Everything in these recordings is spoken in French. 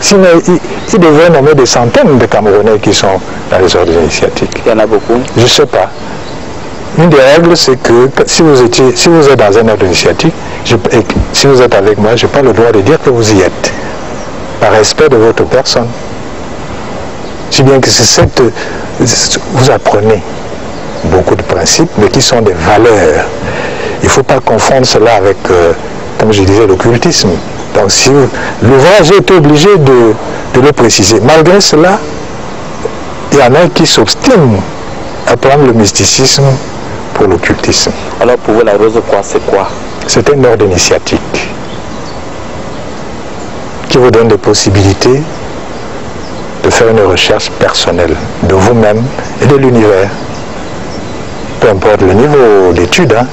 Sinon, il devrait nommer des centaines de Camerounais qui sont dans les ordres initiatiques. Il y en a beaucoup? Je ne sais pas. Une des règles, c'est que si vous êtes dans un ordre initiatique, et si vous êtes avec moi, je n'ai pas le droit de dire que vous y êtes, par respect de votre personne. Si bien que vous apprenez beaucoup de principes, mais qui sont des valeurs. Il ne faut pas confondre cela avec, comme je disais, l'occultisme. Donc si l'ouvrage est obligé de le préciser. Malgré cela, il y en a qui s'obstinent à prendre le mysticisme pour l'occultisme. Alors pour vous, la rose quoi, c'est quoi? C'est un ordre initiatique qui vous donne des possibilités de faire une recherche personnelle de vous-même et de l'univers. Peu importe le niveau d'études, hein,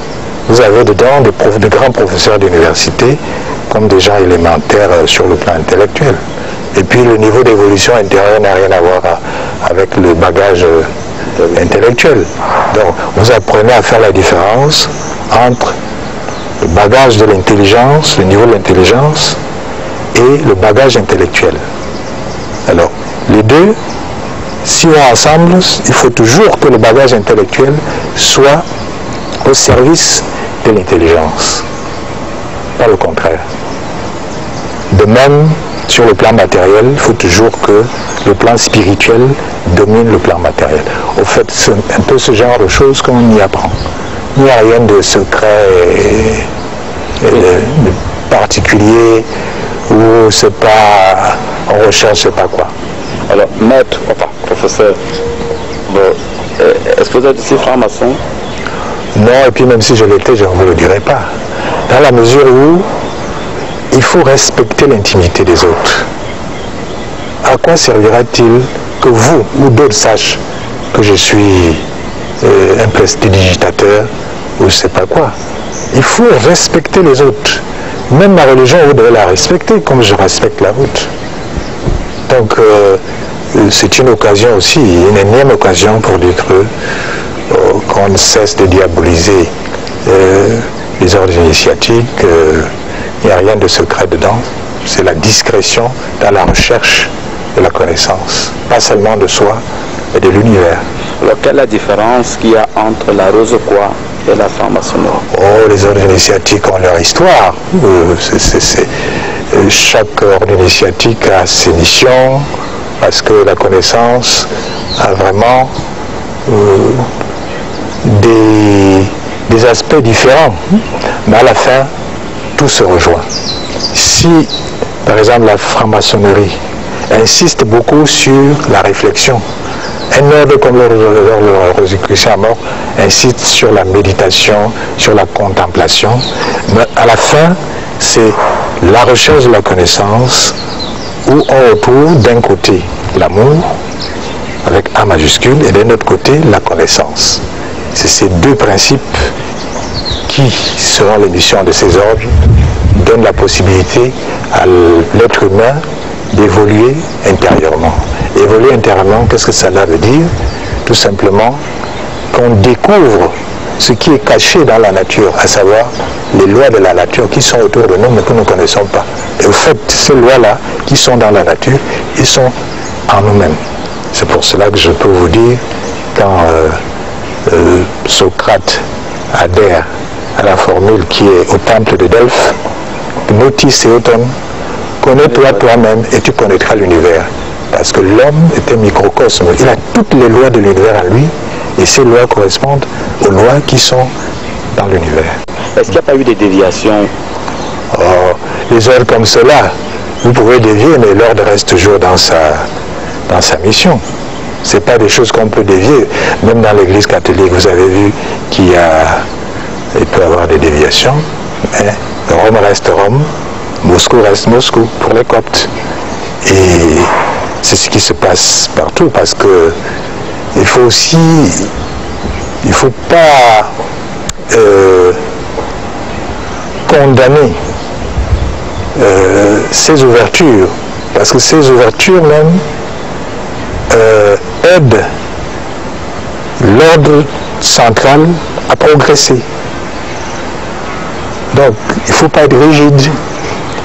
vous avez dedans de grands professeurs d'université comme des gens élémentaires sur le plan intellectuel. Et puis le niveau d'évolution intérieure n'a rien à voir avec le bagage intellectuel. Donc vous apprenez à faire la différence entre le bagage de l'intelligence, le niveau de l'intelligence et le bagage intellectuel. Alors, les deux, si vont ensemble, il faut toujours que le bagage intellectuel soit au service de l'intelligence, pas le contraire. De même, sur le plan matériel, il faut toujours que le plan spirituel domine le plan matériel. Au fait, c'est un peu ce genre de choses qu'on y apprend. Il n'y a rien de secret et de particulier où c'est pas, on recherche je sais pas quoi. Alors, maître, enfin, professeur, est-ce que vous êtes aussi franc-maçon? Non, et puis même si je l'étais, je ne vous le dirais pas. Dans la mesure où il faut respecter l'intimité des autres. À quoi servira-t-il que vous ou d'autres sachent que je suis un prestidigitateur ou je ne sais pas quoi? Il faut respecter les autres. Même ma religion, vous devez la respecter comme je respecte la vôtre. Donc, c'est une occasion aussi, une énième occasion pour dire qu'on ne cesse de diaboliser les ordres initiatiques. Il n'y a rien de secret dedans. C'est la discrétion dans la recherche de la connaissance. Pas seulement de soi, mais de l'univers. Alors, quelle est la différence qu'il y a entre la rose quoi et la franc-maçonnerie? Oh, les ordres initiatiques ont leur histoire. Chaque ordre initiatique a ses missions, parce que la connaissance a vraiment des aspects différents. Mais à la fin, tout se rejoint. Si, par exemple, la franc-maçonnerie insiste beaucoup sur la réflexion, un ordre comme l'ordre de Rosicruciens à mort insiste sur la méditation, sur la contemplation, mais à la fin, c'est la recherche de la connaissance où on retrouve d'un côté l'amour, avec A majuscule, et d'un autre côté la connaissance. C'est ces deux principes qui, selon les missions de ces ordres, donnent la possibilité à l'être humain d'évoluer intérieurement. Évoluer intérieurement, qu'est-ce que cela veut dire? Tout simplement qu'on découvre ce qui est caché dans la nature, à savoir les lois de la nature qui sont autour de nous mais que nous ne connaissons pas. Et au fait, ces lois-là qui sont dans la nature, ils sont en nous-mêmes. C'est pour cela que je peux vous dire, quand Socrate adhère à la formule qui est au temple de Delphes, Gnotis Theoton, connais-toi toi-même et tu connaîtras l'univers. Parce que l'homme est un microcosme, il a toutes les lois de l'univers en lui, et ces lois correspondent aux lois qui sont dans l'univers. Est-ce qu'il n'y a pas eu des déviations? Oh, les ordres comme cela, vous pouvez dévier, mais l'ordre reste toujours dans sa mission. Ce n'est pas des choses qu'on peut dévier. Même dans l'Église catholique, vous avez vu qu'il peut y avoir des déviations. Mais Rome reste Rome, Moscou reste Moscou pour les Coptes. Et c'est ce qui se passe partout, parce que il faut aussi, il ne faut pas condamner ces ouvertures, parce que ces ouvertures même aident l'ordre central à progresser. Donc il ne faut pas être rigide,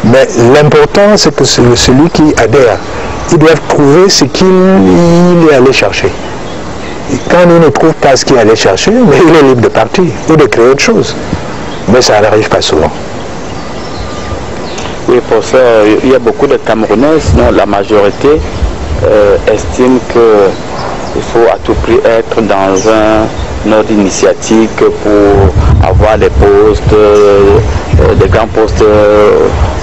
Mais l'important, c'est que celui qui adhère, il doit trouver ce qu'il est allé chercher. Et quand il ne trouve pas ce qu'il est allé chercher, mais il est libre de partir ou de créer autre chose. Mais ça n'arrive pas souvent. Oui, pour ça, il y a beaucoup de Camerounais, sinon la majorité estime qu'il faut à tout prix être dans un ordre initiatique pour avoir des postes, des grands postes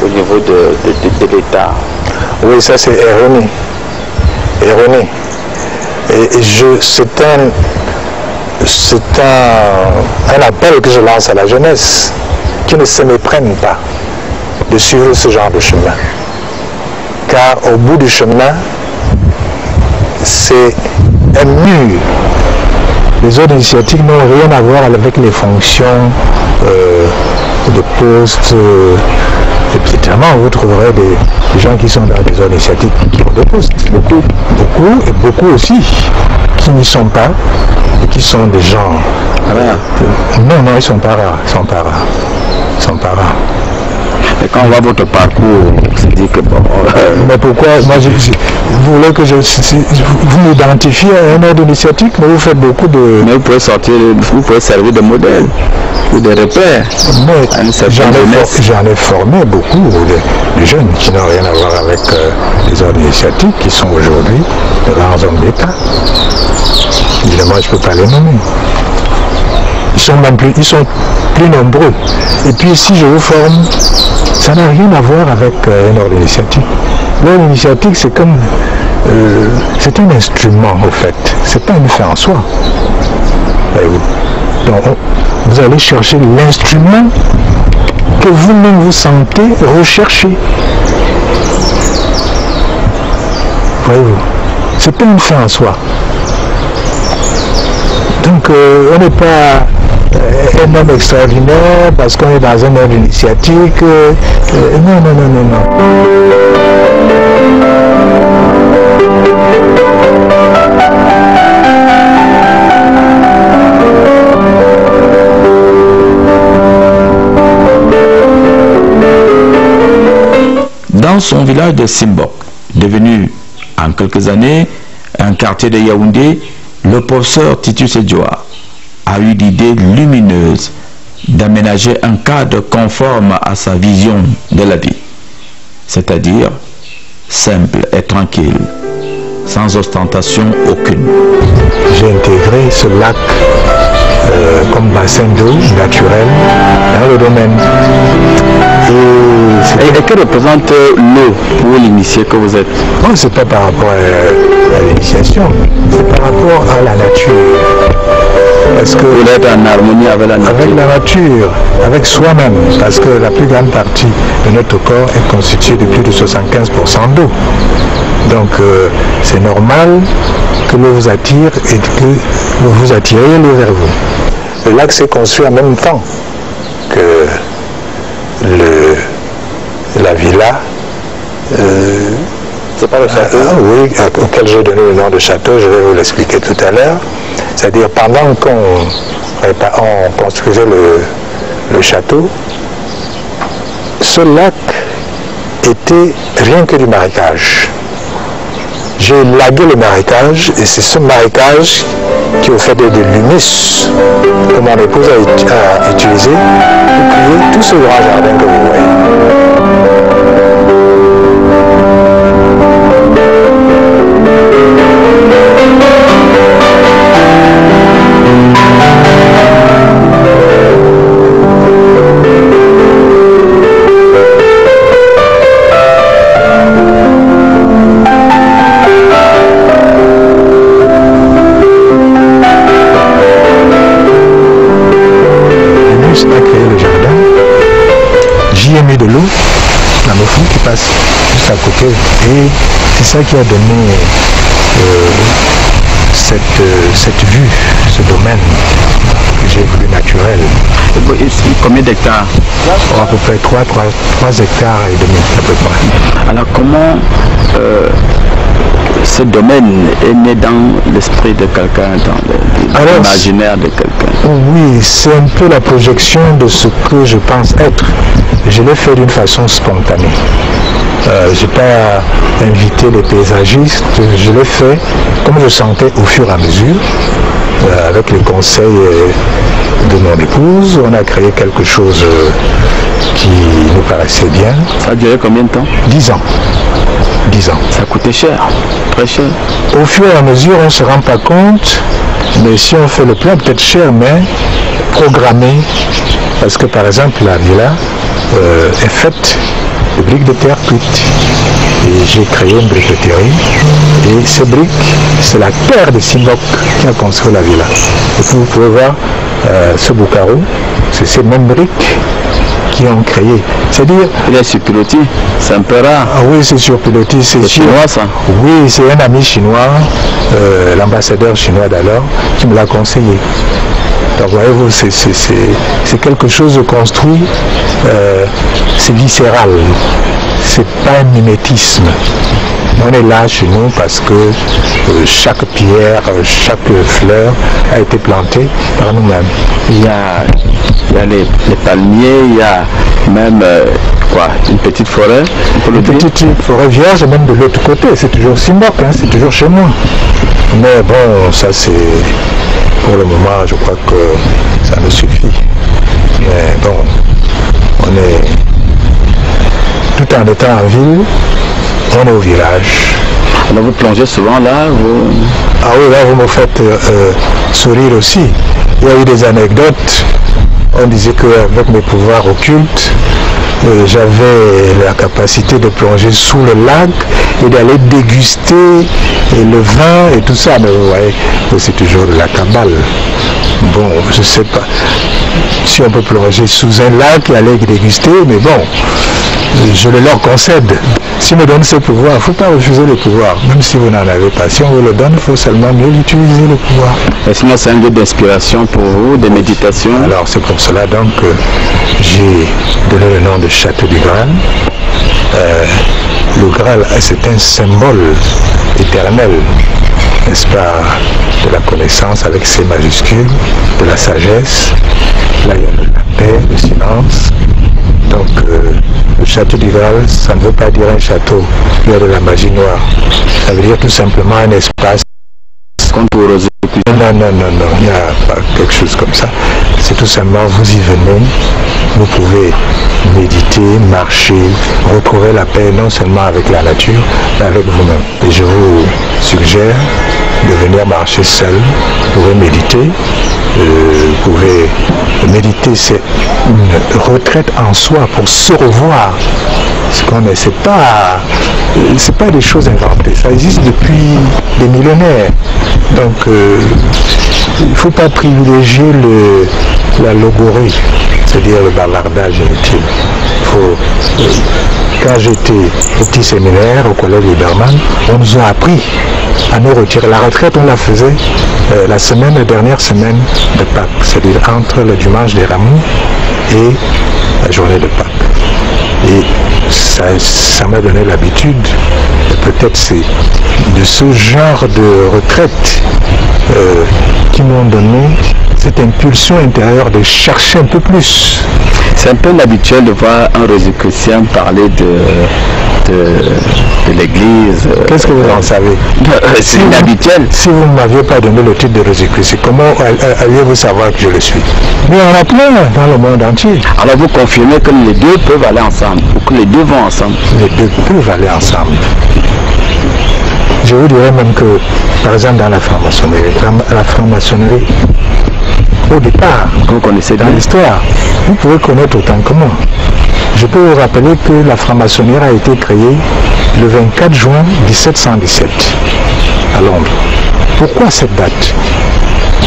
au niveau de l'État. Oui, ça c'est erroné. Erroné. Et c'est un appel que je lance à la jeunesse, qui ne se méprenne pas de suivre ce genre de chemin. Car au bout du chemin, c'est un mur. Les ordres initiatiques n'ont rien à voir avec les fonctions de postes. Évidemment, vous trouverez des gens qui sont dans des ordres initiatiques qui ont des postes. Beaucoup, et beaucoup aussi qui n'y sont pas et qui sont des gens. Non, ils ne sont pas rares. Ils sont pas rares. Et quand on voit votre parcours, on se dit que bon... Mais pourquoi vous voulez que vous m'identifiez à un ordre initiatique, mais vous faites beaucoup de... Mais vous pouvez servir de modèle ou de repère. J'en ai formé beaucoup de jeunes qui n'ont rien à voir avec les ordres initiatiques, qui sont aujourd'hui de grands hommes d'État. Évidemment, je ne peux pas les nommer. Ils sont plus nombreux. Et puis si je vous forme, ça n'a rien à voir avec un ordre initiatique. L'ordre initiatique, c'est comme... c'est un instrument, au fait. C'est pas une fin en soi. Donc, vous allez chercher l'instrument que vous-même vous sentez rechercher. Voyez-vous, c'est pas une fin en soi. Donc, on n'est pas un homme extraordinaire parce qu'on est dans un ordre initiatique. Non. Dans son village de Simbok, devenu en quelques années un quartier de Yaoundé, le professeur Titus Edjoa a eu l'idée lumineuse d'aménager un cadre conforme à sa vision de la vie, c'est-à-dire simple et tranquille, sans ostentation aucune. J'ai intégré ce lac comme bassin d'eau naturel dans le domaine. Et que représente l'eau pour l'initié que vous êtes? Non, c'est pas par rapport à l'initiation, c'est par rapport à la nature. Parce que vous êtes en harmonie avec la nature. Avec la nature, avec soi-même, parce que la plus grande partie de notre corps est constituée de plus de 75% d'eau. Donc c'est normal que l'eau vous attire et que vous attirez l'eau vers vous. Le lac s'est construit en même temps que la villa. C'est pas le château? Oui, auquel j'ai donné le nom de château, je vais vous l'expliquer tout à l'heure. C'est-à-dire pendant qu'on construisait le château, ce lac était rien que du marécage. J'ai lagué le marécage et c'est ce marécage qui au fait de l'humus que mon épouse a utilisé pour créer tout ce grand jardin que vous voyez. De l'eau dans le fond qui passe juste à côté et c'est ça qui a donné cette vue, ce domaine que j'ai voulu naturel. Combien d'hectares? À peu près 3 hectares et demi à peu près. Alors comment ce domaine est né dans l'esprit de quelqu'un, dans l'imaginaire de quelqu'un? Oui, c'est un peu la projection de ce que je pense être. Je l'ai fait d'une façon spontanée. Je n'ai pas invité les paysagistes, je l'ai fait comme je sentais au fur et à mesure. Avec les conseils de mon épouse, on a créé quelque chose qui nous paraissait bien. Ça a duré combien de temps? 10 ans. 10 ans. Ça coûtait cher, très cher. Au fur et à mesure, on ne se rend pas compte, mais si on fait le plan, peut-être cher, mais programmé. Parce que par exemple, la villa est faite de briques de terre cuites. Et j'ai créé une briqueterie. Et ces briques, c'est la terre de Simbok qui a construit la villa. Et puis vous pouvez voir ce beau carreau, c'est ces mêmes briques qui ont créé. C'est-à-dire... Il est sur pilotis, c'est un peu rare. Ah oui, c'est sur pilotis. C'est chinois ça? Oui, c'est un ami chinois, l'ambassadeur chinois d'alors, qui me l'a conseillé. Donc voyez-vous, c'est quelque chose de construit, c'est viscéral, c'est pas un mimétisme. On est là chez nous parce que chaque pierre, chaque fleur a été plantée par nous-mêmes. Il y a les palmiers, il y a même une petite forêt. Une petite forêt vierge, même de l'autre côté, c'est toujours Simbok, hein, c'est toujours chez moi. Mais bon, ça c'est... Pour le moment, je crois que ça me suffit. Mais bon, on est... Tout en étant en ville, on est au village. Alors vous plongez souvent là Ah oui, là vous me faites sourire aussi. Il y a eu des anecdotes. On disait qu'avec mes pouvoirs occultes, j'avais la capacité de plonger sous le lac et d'aller déguster le vin et tout ça. Mais vous voyez, c'est toujours de la cabale. Bon, je ne sais pas si on peut plonger sous un lac et aller déguster, mais bon, je le leur concède. Si on me donne ce pouvoir, il ne faut pas refuser le pouvoir, même si vous n'en avez pas. Si on vous le donne, il faut seulement mieux utiliser le pouvoir. Et sinon, c'est un lieu d'inspiration pour vous, de méditation? Alors, c'est pour cela donc que j'ai donné le nom de Château du Graal. Le Graal, c'est un symbole éternel, n'est-ce pas, de la connaissance avec ses majuscules, de la sagesse, là il y a la paix, le silence. Donc le château du Graal, ça ne veut pas dire un château qui a de la magie noire. Ça veut dire tout simplement un espace. Non, il n'y a pas quelque chose comme ça. C'est tout simplement, vous y venez, vous pouvez méditer, marcher, retrouver la paix non seulement avec la nature, mais avec vous-même. Et je vous suggère de venir marcher seul, vous pouvez méditer. Vous pouvez méditer, c'est une retraite en soi pour se revoir. C'est pas des choses inventées, ça existe depuis des millénaires. Donc il ne faut pas privilégier la logorie, c'est-à-dire le bavardage inutile. Quand j'étais au petit séminaire au collège Liberman, on nous a appris à nous retirer. La retraite, on la faisait la dernière semaine de Pâques, c'est-à-dire entre le dimanche des Rameaux et la journée de Pâques. Et ça m'a donné l'habitude, peut-être c'est de ce genre de retraite qui m'ont donné cette impulsion intérieure de chercher un peu plus. C'est un peu habituel de voir un rosicrucien parler de l'église. Qu'est-ce que vous en savez? C'est inhabituel. Si vous ne m'aviez pas donné le titre de rosicrucien, comment alliez-vous savoir que je le suis? Mais on a plein dans le monde entier. Alors vous confirmez que les deux peuvent aller ensemble, ou que les deux vont ensemble? Les deux peuvent aller ensemble. Je vous dirais même que, par exemple, dans la franc-maçonnerie, au départ, vous connaissez dans l'histoire, vous pouvez connaître autant que moi. Je peux vous rappeler que la franc-maçonnerie a été créée le 24 juin 1717 à Londres. Pourquoi cette date?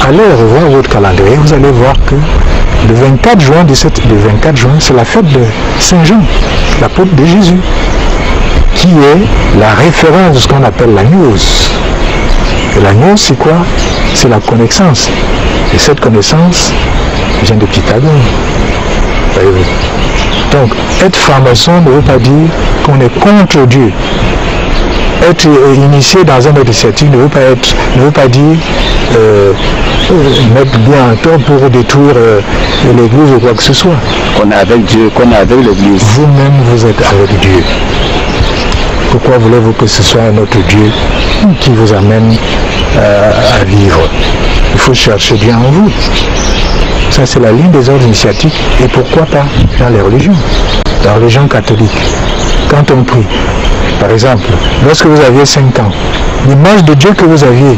Allez revoir votre calendrier, vous allez voir que le 24 juin, c'est la fête de Saint Jean, l'apôtre de Jésus, qui est la référence de ce qu'on appelle la gnose. Et la gnose, c'est quoi? C'est la connaissance. Et cette connaissance vient de Pythagore. Voyez-vous. Donc, être franc-maçon ne veut pas dire qu'on est contre Dieu. être initié dans un initiative ne veut pas dire mettre bien un temps pour détruire l'église ou quoi que ce soit. Qu'on est avec Dieu, qu'on est avec l'église. Vous-même, vous êtes avec Dieu. Pourquoi voulez-vous que ce soit un autre Dieu qui vous amène à vivre? Il faut chercher bien en vous. Ça, c'est la ligne des ordres initiatiques. Et pourquoi pas dans les religions? Dans la religion catholique, quand on prie, par exemple, lorsque vous aviez 5 ans, l'image de Dieu que vous aviez,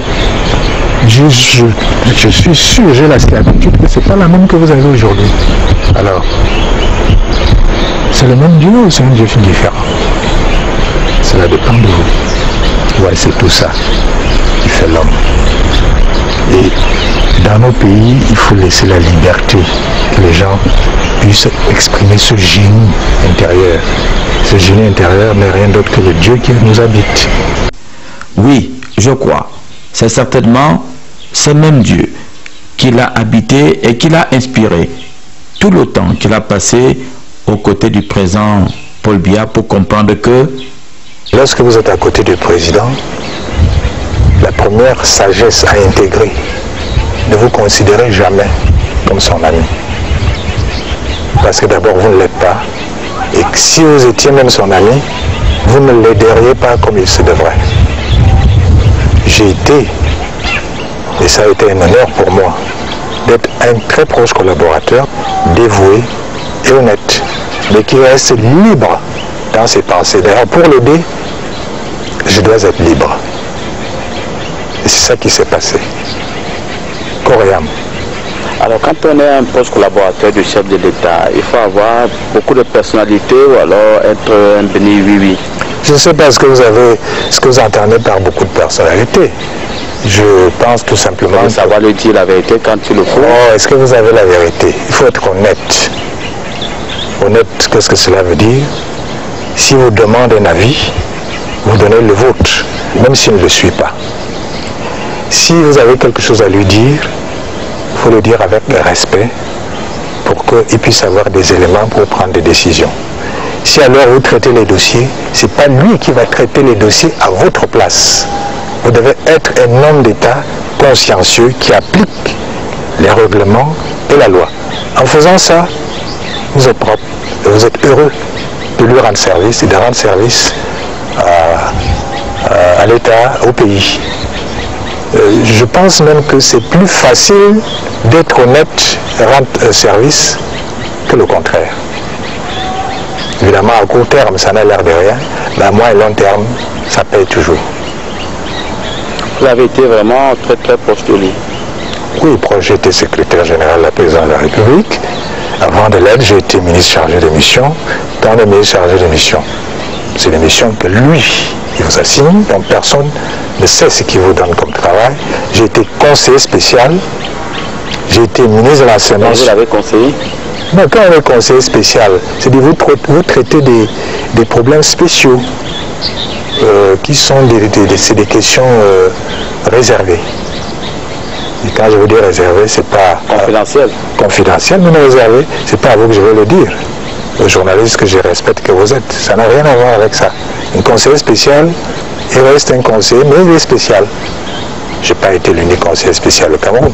je suis sûr, j'ai la certitude que ce n'est pas la même que vous avez aujourd'hui. Alors, c'est le même Dieu ou c'est un Dieu différent? Cela dépend de vous. Ouais, c'est tout ça qui fait l'homme. Et dans nos pays, il faut laisser la liberté, que les gens puissent exprimer ce génie intérieur. Ce génie intérieur n'est rien d'autre que le Dieu qui nous habite. Oui, je crois. C'est certainement ce même Dieu qui l'a habité et qui l'a inspiré tout le temps qu'il a passé aux côtés du président Paul Biya pour comprendre que lorsque vous êtes à côté du président, la première sagesse à intégrer, ne vous considérez jamais comme son ami. Parce que d'abord, vous ne l'êtes pas. Et que si vous étiez même son ami, vous ne l'aideriez pas comme il se devrait. J'ai été, et ça a été un honneur pour moi, d'être un très proche collaborateur, dévoué et honnête, mais qui reste libre dans ses pensées. D'ailleurs, pour l'aider, je dois être libre. Et c'est ça qui s'est passé. Coréam. Alors quand on est un proche collaborateur du chef de l'État, il faut avoir beaucoup de personnalité ou alors être un béni oui-oui. Je ne sais pas ce que vous entendez par beaucoup de personnalité. Je pense tout simplement... Il faut savoir le dire la vérité quand il le faut. Oh, est-ce que vous avez la vérité? Il faut être honnête. Honnête, qu'est-ce que cela veut dire? Si vous demandez un avis, vous donnez le vôtre, même s'il ne le suit pas. Si vous avez quelque chose à lui dire, il faut le dire avec respect pour qu'il puisse avoir des éléments pour prendre des décisions. Si alors vous traitez les dossiers, ce n'est pas lui qui va traiter les dossiers à votre place. Vous devez être un homme d'État consciencieux qui applique les règlements et la loi. En faisant ça, vous êtes propre et vous êtes heureux de lui rendre service et de rendre service à l'État, au pays. Je pense même que c'est plus facile d'être honnête et rendre service que le contraire. Évidemment, à court terme, ça n'a l'air de rien, mais à moyen et long terme, ça paye toujours. Vous avez été vraiment très très proche de lui. Oui, j'étais secrétaire général de la présidence de la République. Avant de l'être, j'ai été ministre chargé de mission. Dans le ministre chargé de mission, c'est les missions que lui, il vous assigne, donc personne ne sait ce qu'il vous donne comme travail. J'ai été conseiller spécial, j'ai été ministre de l'enseignement. Vous l'avez conseillé? Non, quand on est conseiller spécial, c'est-à-dire vous traitez des problèmes spéciaux qui sont des questions réservées. Et quand je veux dire réservé, c'est pas... Confidentiel. Confidentiel, mais non réservé, c'est pas à vous que je vais le dire. Le journaliste que je respecte que vous êtes. Ça n'a rien à voir avec ça. Un conseiller spécial, il reste un conseiller, mais il est spécial. Je n'ai pas été l'unique conseiller spécial au Cameroun.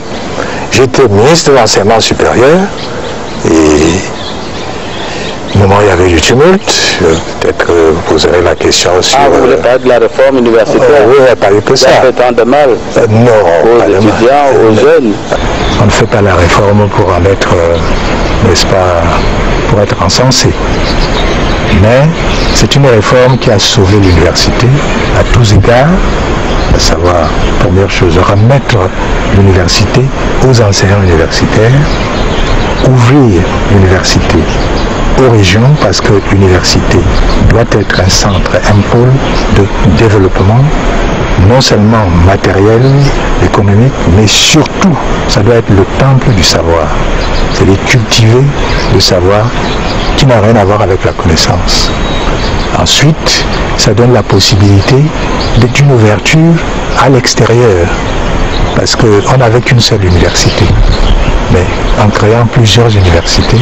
J'étais ministre de l'enseignement supérieur et au moment où il y avait du tumulte, peut-être que vous poserez la question sur... Ah, vous voulez parler de la réforme universitaire? Oui, il n'y a pas eu que ça. Ça fait tant de mal non, aux étudiants, aux jeunes. On ne fait pas la réforme pour en être, n'est-ce pas, pour être encensé. Mais c'est une réforme qui a sauvé l'université à tous égards, à savoir, première chose, remettre l'université aux enseignants universitaires, ouvrir l'université aux régions parce que l'université doit être un centre, un pôle de développement, non seulement matériel, économique, mais surtout, ça doit être le temple du savoir. C'est-à-dire cultiver le savoir qui n'a rien à voir avec la connaissance. Ensuite, ça donne la possibilité d'une ouverture à l'extérieur, parce qu'on n'avait qu'une seule université. Mais en créant plusieurs universités,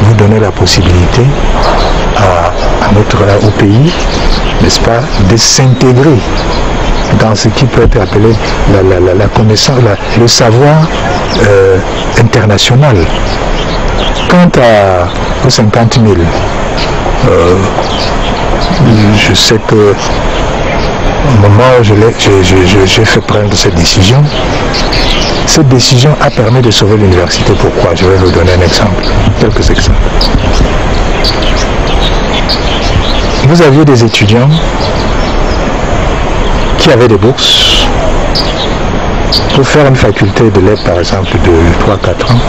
vous donnez la possibilité au pays n'est-ce pas, de s'intégrer dans ce qui peut être appelé la connaissance, le savoir international. Quant aux 50 000, je sais que au moment où j'ai fait prendre cette décision a permis de sauver l'université. Pourquoi? Je vais vous donner un exemple, quelques exemples. Vous aviez des étudiants qui avaient des bourses pour faire une faculté de lettres, par exemple, de 3-4 ans.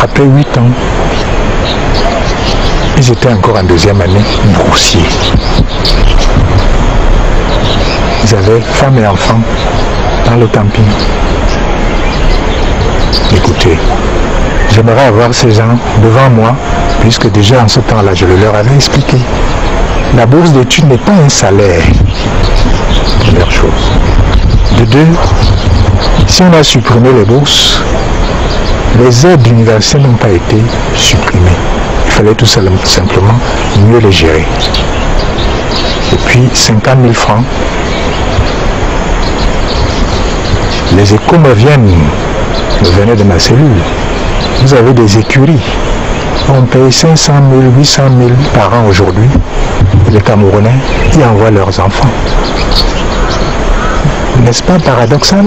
Après 8 ans, ils étaient encore en deuxième année boursiers. Ils avaient femmes et enfants dans le camping. Écoutez, j'aimerais avoir ces gens devant moi, puisque déjà en ce temps-là, je le leur avais expliqué. La bourse d'études n'est pas un salaire. Première chose. De deux, si on a supprimé les bourses, les aides d'université n'ont pas été supprimées. Il fallait tout simplement mieux les gérer. Et puis 50 000 francs. Les échos me venaient de ma cellule. Vous avez des écuries. On paye 500 000, 800 000 par an aujourd'hui. Les Camerounais y envoient leurs enfants. N'est-ce pas paradoxal?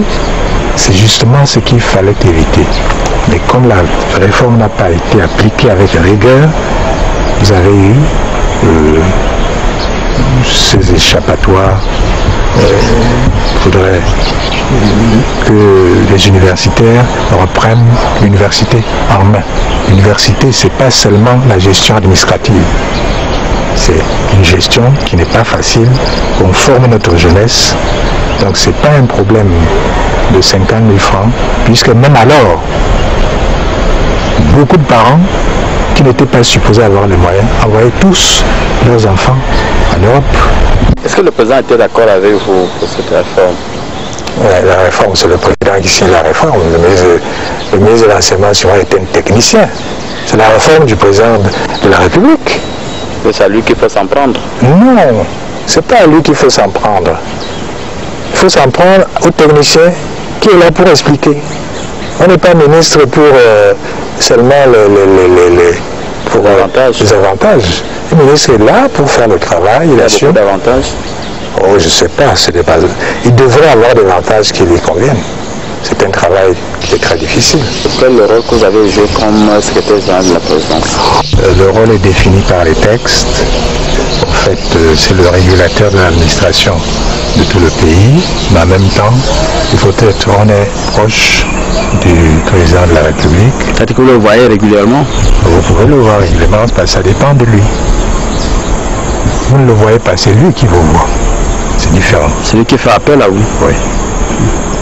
C'est justement ce qu'il fallait éviter. Mais comme la réforme n'a pas été appliquée avec rigueur, vous avez eu ces échappatoires. Il faudrait que les universitaires reprennent l'université en main. L'université, ce n'est pas seulement la gestion administrative. C'est une gestion qui n'est pas facile. On forme notre jeunesse. Donc ce n'est pas un problème de 50 000 francs, puisque même alors, beaucoup de parents qui n'étaient pas supposés avoir les moyens envoyaient tous leurs enfants en Europe. Est-ce que le président était d'accord avec vous pour cette réforme? Ouais, la réforme, c'est le président qui signe la réforme. Le ministre de l'enseignement est un technicien. C'est la réforme du président de la République. C'est à lui qu'il faut s'en prendre? Non, c'est pas à lui qu'il faut s'en prendre. Il faut s'en prendre au technicien qui est là pour expliquer. On n'est pas ministre pour seulement les avantages. Le ministre est là pour faire le travail. Il a beaucoup d'avantages. Oh, je ne sais pas. Il devrait avoir des avantages qui lui conviennent. C'est un travail qui est très difficile. Quel est le rôle que vous avez joué comme secrétaire général de la présidence? Le rôle est défini par les textes. En fait, c'est le régulateur de l'administration de tout le pays, mais en même temps, on est proche du président de la République. C'est-à-dire que vous le voyez régulièrement? Vous pouvez le voir régulièrement, parce que ça dépend de lui. Vous ne le voyez pas, c'est lui qui vous voit. C'est différent. C'est lui qui fait appel à vous? Oui.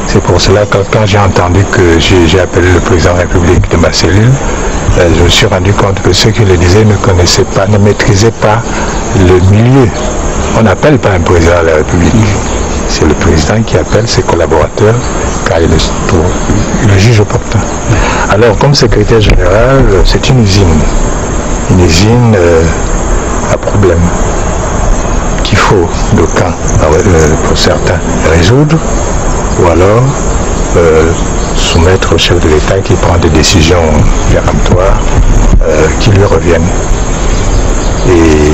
C'est pour cela que quand j'ai entendu que j'ai appelé le président de la République de ma cellule, je me suis rendu compte que ceux qui le disaient ne connaissaient pas, ne maîtrisaient pas le milieu. On n'appelle pas un président de la République. C'est le président qui appelle ses collaborateurs car il le juge opportun. Alors, comme secrétaire général, c'est une usine. Une usine à problème qu'il faut, d'aucuns, pour certains, résoudre ou alors soumettre au chef de l'État qui prend des décisions péremptoires qui lui reviennent. Et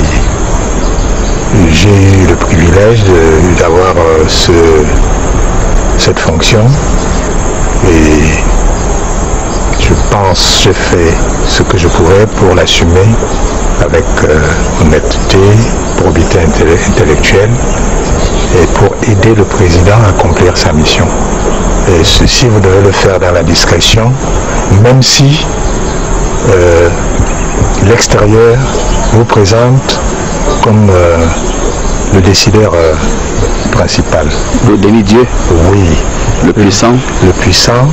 j'ai eu le privilège d'avoir cette fonction et je pense j'ai fait ce que je pouvais pour l'assumer avec honnêteté, probité intellectuelle et pour aider le président à accomplir sa mission. Et ceci, vous devez le faire dans la discrétion, même si l'extérieur vous présente comme le décideur principal. Le demi-dieu? Oui. Le puissant? Le puissant.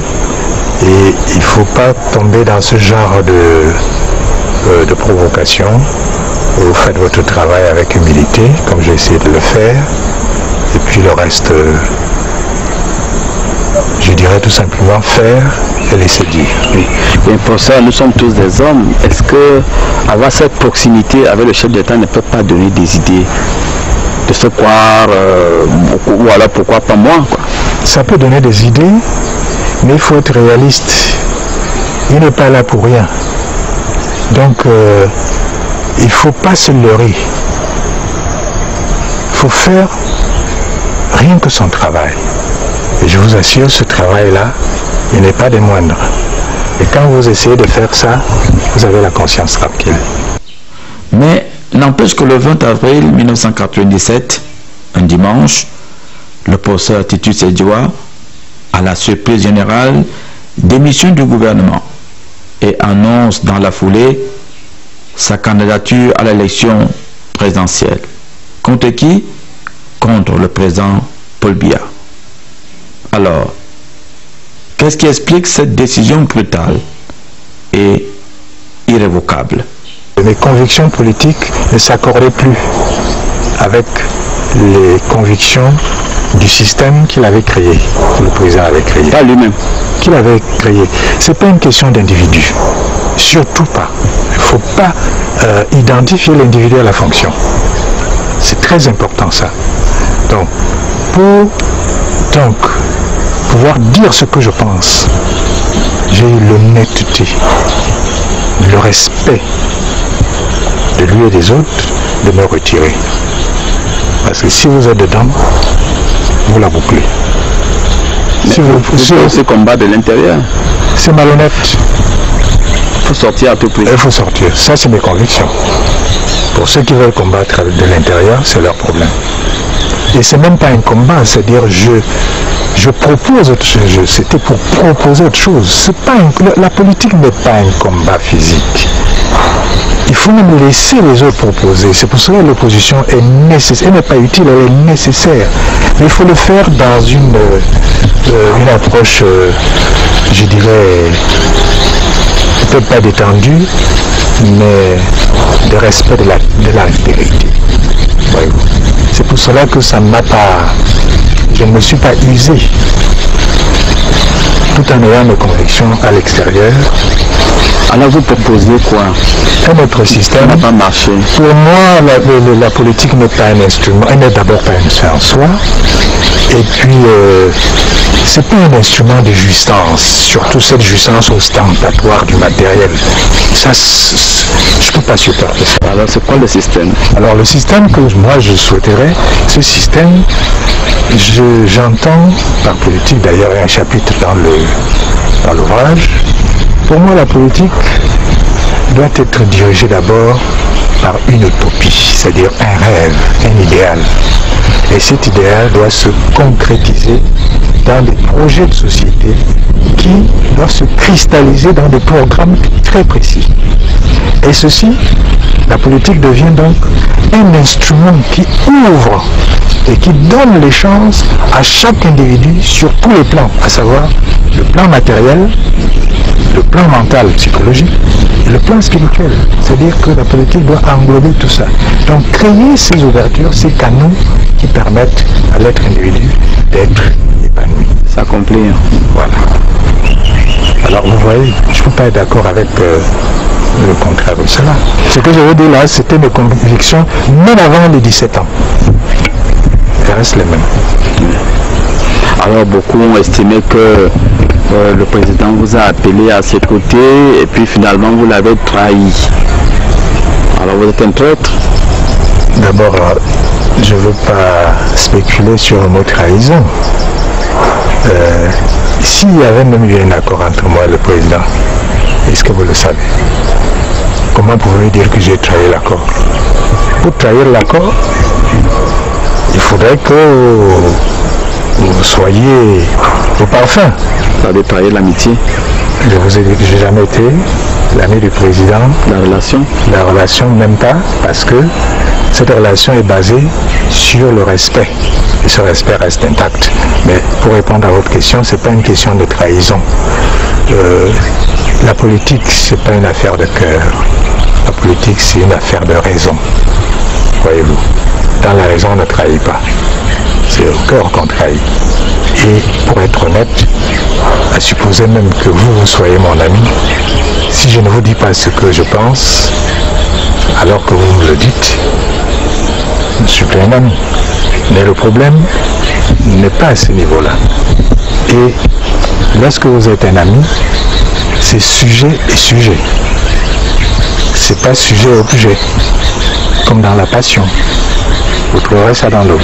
Et il ne faut pas tomber dans ce genre de provocation. Vous faites votre travail avec humilité, comme j'ai essayé de le faire. Et puis le reste, je dirais tout simplement faire et laisser dire. Oui. Mais pour ça, nous sommes tous des hommes. Est-ce que avoir cette proximité avec le chef d'État ne peut pas donner des idées de se croire, ou alors pourquoi pas moi, quoi. Ça peut donner des idées, mais il faut être réaliste. Il n'est pas là pour rien. Donc, il ne faut pas se leurrer. Il faut faire rien que son travail. Et je vous assure, ce travail-là, il n'est pas des moindres. Et quand vous essayez de faire ça, vous avez la conscience tranquille. Mais n'empêche que le 20 avril 1997, un dimanche, le professeur Titus Sedjoua, à la surprise générale, démissionne du gouvernement et annonce dans la foulée sa candidature à l'élection présidentielle. Contre qui? Contre le président Paul Biya. Alors, qu'est-ce qui explique cette décision brutale et irrévocable? Mes convictions politiques ne s'accordaient plus avec les convictions du système qu'il avait créé, que le président avait créé. Pas lui-même. Qu'il avait créé. Ce n'est pas une question d'individu. Surtout pas. Il ne faut pas identifier l'individu à la fonction. C'est très important ça. Donc, pour pouvoir dire ce que je pense, j'ai eu l'honnêteté, le respect de lui et des autres de me retirer. Parce que si vous êtes dedans, vous la bouclez. Si vous ce combat de l'intérieur, c'est malhonnête. Il faut sortir à tout prix. Il faut sortir. Ça, c'est mes convictions. Pour ceux qui veulent combattre de l'intérieur, c'est leur problème. Et c'est même pas un combat, c'est-à-dire je propose autre chose. C'était pour proposer autre chose. C'est pas la politique n'est pas un combat physique. Il faut même laisser les autres proposer. C'est pour cela que l'opposition est nécessaire. Elle n'est pas utile, elle est nécessaire. Mais il faut le faire dans une approche, je dirais, peut-être pas détendue, mais de respect de la vérité. Voyez-vous. C'est pour cela que ça ne m'a pas... Je ne me suis pas usé, tout en ayant mes convictions à l'extérieur. Alors vous proposez quoi? Un autre système n'a pas marché. Pour moi, la politique n'est pas un instrument. Elle n'est d'abord pas un instrument en soi. Et puis, c'est pas un instrument de jouissance, surtout cette jouissance ostentatoire du matériel. Ça, je ne peux pas supporter ça. Alors c'est quoi le système? Alors le système que moi je souhaiterais, ce système, j'entends par politique, d'ailleurs il y a un chapitre dans l'ouvrage. Pour moi, la politique doit être dirigée d'abord par une utopie, c'est-à-dire un rêve, un idéal. Et cet idéal doit se concrétiser dans des projets de société qui doivent se cristalliser dans des programmes très précis. Et ceci, la politique devient donc un instrument qui ouvre et qui donne les chances à chaque individu sur tous les plans, à savoir le plan matériel, le plan mental, psychologique et le plan spirituel. C'est-à-dire que la politique doit englober tout ça. Donc créer ces ouvertures, ces canaux qui permettent à l'être individu d'être épanoui. S'accomplir. Voilà. Alors vous voyez, je ne peux pas être d'accord avec le contraire de cela. Ce que je veux dire là, c'était mes convictions même avant les 17 ans. Elles restent les mêmes. Alors beaucoup ont estimé que le président vous a appelé à ses côtés et puis finalement vous l'avez trahi. Alors vous êtes un traître? D'abord, je ne veux pas spéculer sur le mot trahison. S'il y avait même eu un accord entre moi et le président, est-ce que vous le savez? Comment pouvez-vous dire que j'ai trahi l'accord? Pour trahir l'accord, il faudrait que vous soyez au parfum. Vous avez trahi l'amitié? Je vous ai dit que je n'ai jamais été l'ami du président. La relation? La relation, même pas, parce que cette relation est basée sur le respect. Et ce respect reste intact. Mais pour répondre à votre question, ce n'est pas une question de trahison. La politique, ce n'est pas une affaire de cœur. La politique, c'est une affaire de raison. Voyez-vous. Dans la raison, on ne trahit pas. C'est au cœur qu'on trahit. Et pour être honnête, à supposer même que vous soyez mon ami, si je ne vous dis pas ce que je pense, alors que vous me le dites, je ne suis plus un ami. Mais le problème n'est pas à ce niveau-là. Et lorsque vous êtes un ami, c'est sujet et sujet. C'est pas sujet et objet. Comme dans la passion. Vous trouverez ça dans le